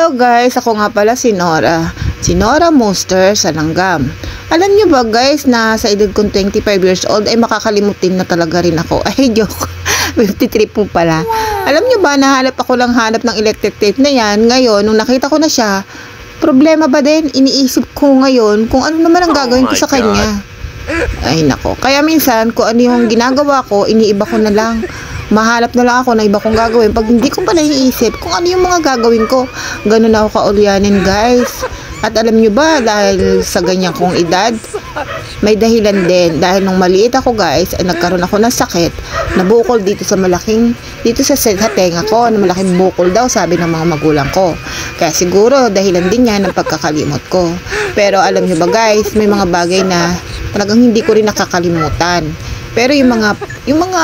Hello guys, ako nga pala si Nora. Si Nora Monster sa Langgam. Alam nyo ba guys na sa edad kong 25 years old ay makakalimutin na talaga rin ako. Ay, joke. 53 po pala. Alam nyo ba, nahanap ako lang hanap ng electric tape na yan. Ngayon, nung nakita ko na siya, problema ba din? Iniisip ko ngayon kung ano naman ang gagawin ko sa kanya. Ay nako. Kaya minsan, kung ano yung ginagawa ko, iniiba ko na lang. Mahanap na lang ako na iba kong gagawin pag hindi ko pa naiisip kung ano yung mga gagawin ko. Ganun ako kaulyanin guys. At alam nyo ba, dahil sa ganyan kong edad, may dahilan din. Dahil nung maliit ako guys, ay nagkaroon ako ng sakit, nabukol dito sa tenga ko, na malaking bukol daw, sabi ng mga magulang ko. Kaya siguro dahilan din yan ng pagkakalimot ko. Pero alam nyo ba guys, may mga bagay na talagang hindi ko rin nakakalimutan. Pero yung mga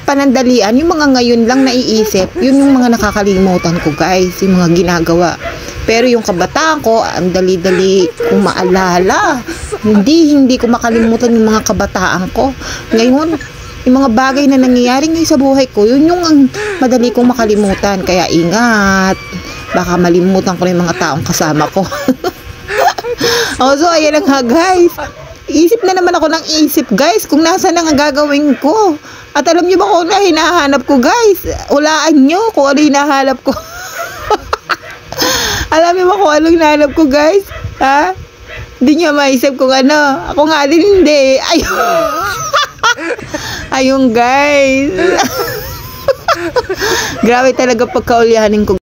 panandalian, yung mga ngayon lang naiisip, yun yung mga nakakalimutan ko guys, yung mga ginagawa. Pero yung kabataan ko, ang dali-dali kong maalala. Hindi ko makalimutan yung mga kabataan ko. Ngayon, yung mga bagay na nangyayari ngayon sa buhay ko, yun yung ang madali kong makalimutan. Kaya ingat, baka malimutan ko na yung mga taong kasama ko. So ayan na nga guys. Isip na naman ako ng isip guys kung nasa na nga gagawin ko. At alam nyo ba kung ano hinahanap ko guys? Hulaan nyo kung ano hinahanap ko. Alam nyo ba kung ano hinahanap ko guys? Ha? Hindi nyo maisip kung ano. Ako nga din hindi. Ayun. Ayun guys. Grabe talaga pagkaulyanin ko.